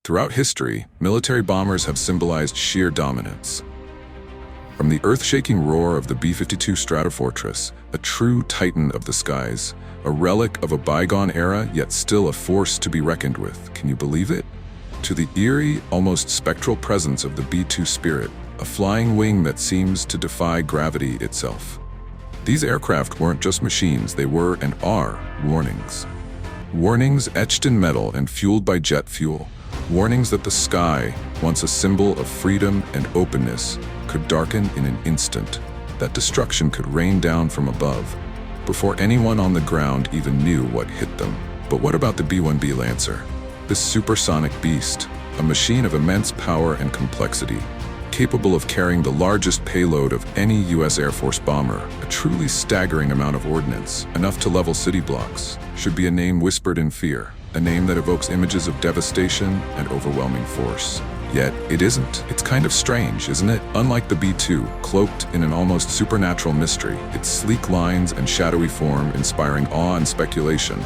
Throughout history, military bombers have symbolized sheer dominance. From the earth-shaking roar of the B-52 Stratofortress, a true titan of the skies, a relic of a bygone era, yet still a force to be reckoned with. Can you believe it? To the eerie, almost spectral presence of the B-2 Spirit, a flying wing that seems to defy gravity itself. These aircraft weren't just machines, they were and are warnings. Warnings etched in metal and fueled by jet fuel. Warnings that the sky, once a symbol of freedom and openness, could darken in an instant, that destruction could rain down from above, before anyone on the ground even knew what hit them. But what about the B-1B Lancer? This supersonic beast, a machine of immense power and complexity, capable of carrying the largest payload of any U.S. Air Force bomber, a truly staggering amount of ordnance, enough to level city blocks, should be a name whispered in fear, a name that evokes images of devastation and overwhelming force. Yet, it isn't. It's kind of strange, isn't it? Unlike the B-2, cloaked in an almost supernatural mystery, its sleek lines and shadowy form inspiring awe and speculation,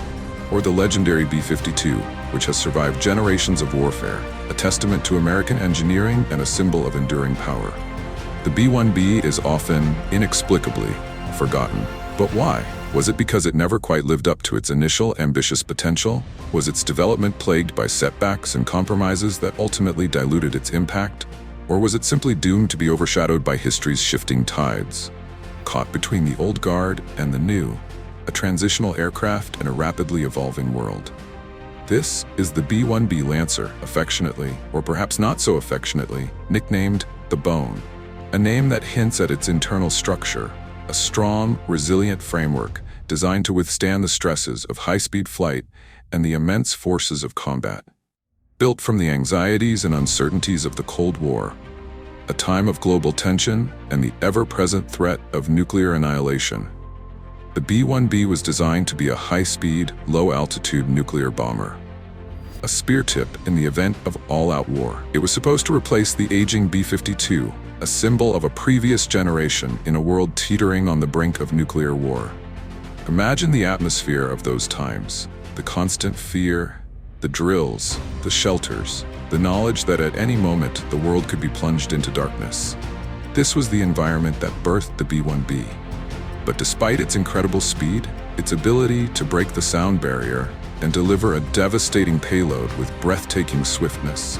or the legendary B-52, which has survived generations of warfare, a testament to American engineering and a symbol of enduring power. The B-1B is often, inexplicably, forgotten. But why? Was it because it never quite lived up to its initial ambitious potential? Was its development plagued by setbacks and compromises that ultimately diluted its impact? Or was it simply doomed to be overshadowed by history's shifting tides? Caught between the old guard and the new, a transitional aircraft in a rapidly evolving world. This is the B-1B Lancer, affectionately, or perhaps not so affectionately, nicknamed the Bone, a name that hints at its internal structure, a strong, resilient framework designed to withstand the stresses of high-speed flight and the immense forces of combat. Built from the anxieties and uncertainties of the Cold War, a time of global tension and the ever-present threat of nuclear annihilation, the B-1B was designed to be a high-speed, low-altitude nuclear bomber. A spear tip in the event of all-out war. It was supposed to replace the aging B-52, a symbol of a previous generation in a world teetering on the brink of nuclear war. Imagine the atmosphere of those times. The constant fear, the drills, the shelters, the knowledge that at any moment the world could be plunged into darkness. This was the environment that birthed the B-1B. But despite its incredible speed, its ability to break the sound barrier and deliver a devastating payload with breathtaking swiftness,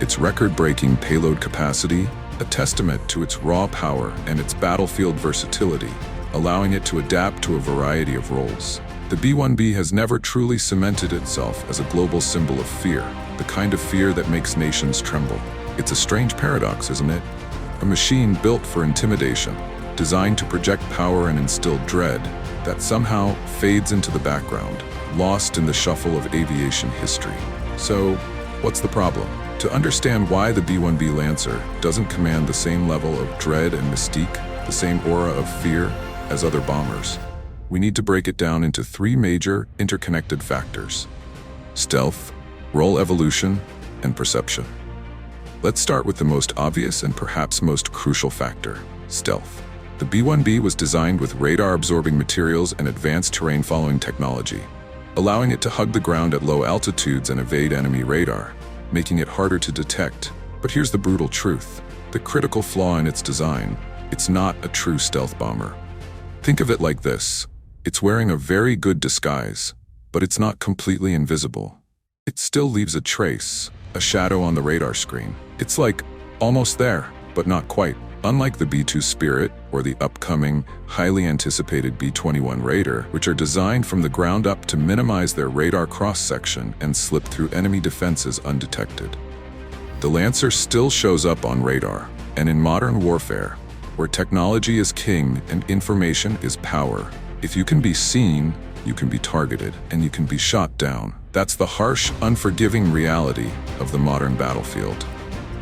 its record-breaking payload capacity, a testament to its raw power and its battlefield versatility, allowing it to adapt to a variety of roles. The B-1B has never truly cemented itself as a global symbol of fear, the kind of fear that makes nations tremble. It's a strange paradox, isn't it? A machine built for intimidation, designed to project power and instill dread, that somehow fades into the background, lost in the shuffle of aviation history. So, what's the problem? To understand why the B-1B Lancer doesn't command the same level of dread and mystique, the same aura of fear, as other bombers, we need to break it down into three major, interconnected factors: stealth, role evolution, and perception. Let's start with the most obvious and perhaps most crucial factor: stealth. The B-1B was designed with radar-absorbing materials and advanced terrain-following technology, allowing it to hug the ground at low altitudes and evade enemy radar, making it harder to detect. But here's the brutal truth: the critical flaw in its design. It's not a true stealth bomber. Think of it like this: it's wearing a very good disguise, but it's not completely invisible. It still leaves a trace, a shadow on the radar screen. It's like, almost there, but not quite. Unlike the B-2 Spirit or the upcoming, highly anticipated B-21 Raider, which are designed from the ground up to minimize their radar cross-section and slip through enemy defenses undetected, the Lancer still shows up on radar. And in modern warfare, where technology is king and information is power, if you can be seen, you can be targeted, and you can be shot down. That's the harsh, unforgiving reality of the modern battlefield.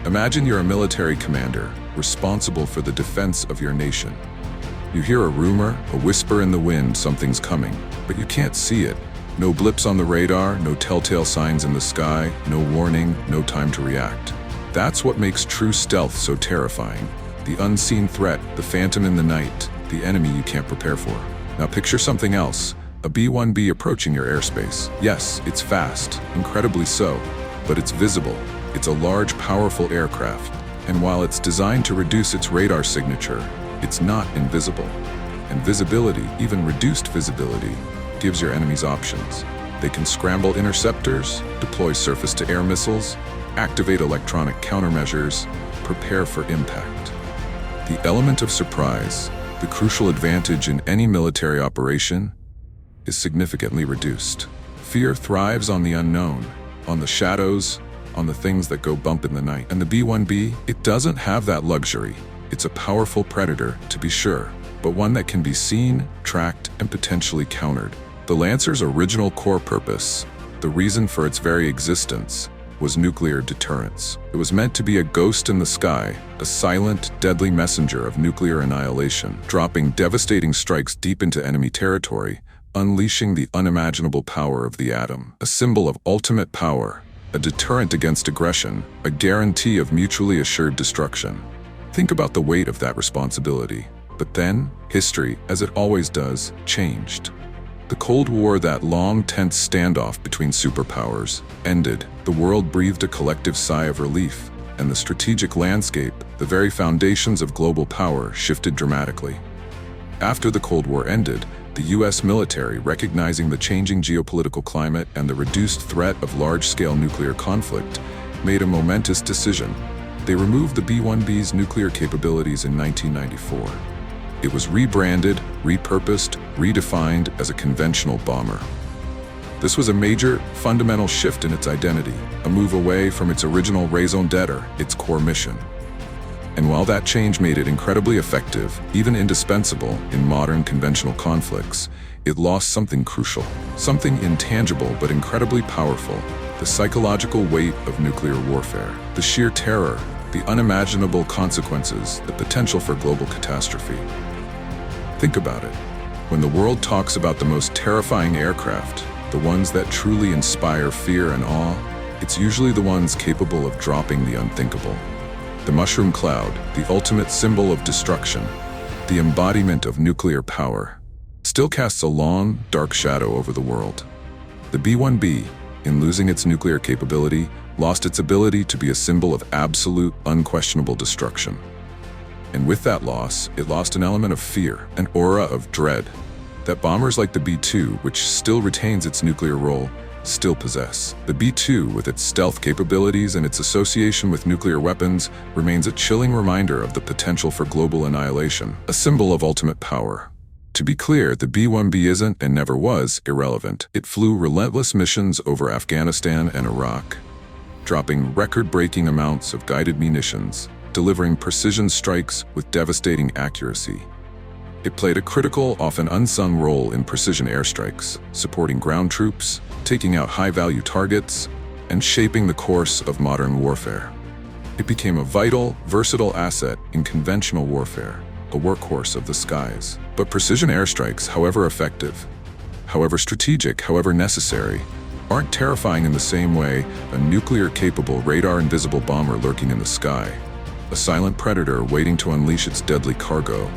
Imagine you're a military commander, responsible for the defense of your nation. You hear a rumor, a whisper in the wind, something's coming, but you can't see it. No blips on the radar, no telltale signs in the sky, no warning, no time to react. That's what makes true stealth so terrifying. The unseen threat, the phantom in the night, the enemy you can't prepare for. Now picture something else, a B-1B approaching your airspace. Yes, it's fast, incredibly so, but it's visible. It's a large, powerful aircraft, and while it's designed to reduce its radar signature, it's not invisible. And visibility, even reduced visibility, gives your enemies options. They can scramble interceptors, deploy surface-to-air missiles, activate electronic countermeasures, prepare for impact. The element of surprise, the crucial advantage in any military operation, is significantly reduced. Fear thrives on the unknown, on the shadows, on the things that go bump in the night. And the B-1B, it doesn't have that luxury. It's a powerful predator, to be sure, but one that can be seen, tracked, and potentially countered. The Lancer's original core purpose, the reason for its very existence, was nuclear deterrence. It was meant to be a ghost in the sky, a silent, deadly messenger of nuclear annihilation, dropping devastating strikes deep into enemy territory, unleashing the unimaginable power of the atom. A symbol of ultimate power, a deterrent against aggression, a guarantee of mutually assured destruction. Think about the weight of that responsibility. But then, history, as it always does, changed. The Cold War, that long, tense standoff between superpowers, ended. The world breathed a collective sigh of relief, and the strategic landscape, the very foundations of global power, shifted dramatically. After the Cold War ended, the US military, recognizing the changing geopolitical climate and the reduced threat of large-scale nuclear conflict, made a momentous decision. They removed the B-1B's nuclear capabilities in 1994. It was rebranded, repurposed, redefined as a conventional bomber. This was a major, fundamental shift in its identity, a move away from its original raison d'etre, its core mission. And while that change made it incredibly effective, even indispensable in modern conventional conflicts, it lost something crucial, something intangible but incredibly powerful: the psychological weight of nuclear warfare, the sheer terror, the unimaginable consequences, the potential for global catastrophe. Think about it. When the world talks about the most terrifying aircraft, the ones that truly inspire fear and awe, it's usually the ones capable of dropping the unthinkable. The mushroom cloud, the ultimate symbol of destruction, the embodiment of nuclear power, still casts a long, dark shadow over the world. The B-1B, in losing its nuclear capability, lost its ability to be a symbol of absolute, unquestionable destruction. And with that loss, it lost an element of fear, an aura of dread, that bombers like the B-2, which still retains its nuclear role, still possess. The B-2, with its stealth capabilities and its association with nuclear weapons, remains a chilling reminder of the potential for global annihilation, a symbol of ultimate power. To be clear, the B-1B isn't, and never was, irrelevant. It flew relentless missions over Afghanistan and Iraq, dropping record-breaking amounts of guided munitions, delivering precision strikes with devastating accuracy. It played a critical, often unsung role in precision airstrikes, supporting ground troops, taking out high-value targets, and shaping the course of modern warfare. It became a vital, versatile asset in conventional warfare, a workhorse of the skies. But precision airstrikes, however effective, however strategic, however necessary, aren't terrifying in the same way a nuclear-capable, radar-invisible bomber lurking in the sky, a silent predator waiting to unleash its deadly cargo.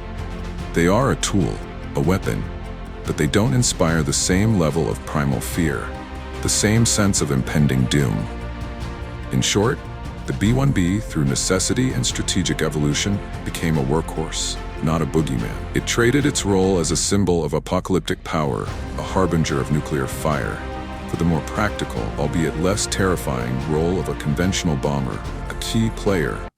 They are a tool, a weapon, but they don't inspire the same level of primal fear, the same sense of impending doom. In short, the B-1B, through necessity and strategic evolution, became a workhorse, not a boogeyman. It traded its role as a symbol of apocalyptic power, a harbinger of nuclear fire, for the more practical, albeit less terrifying, role of a conventional bomber, a key player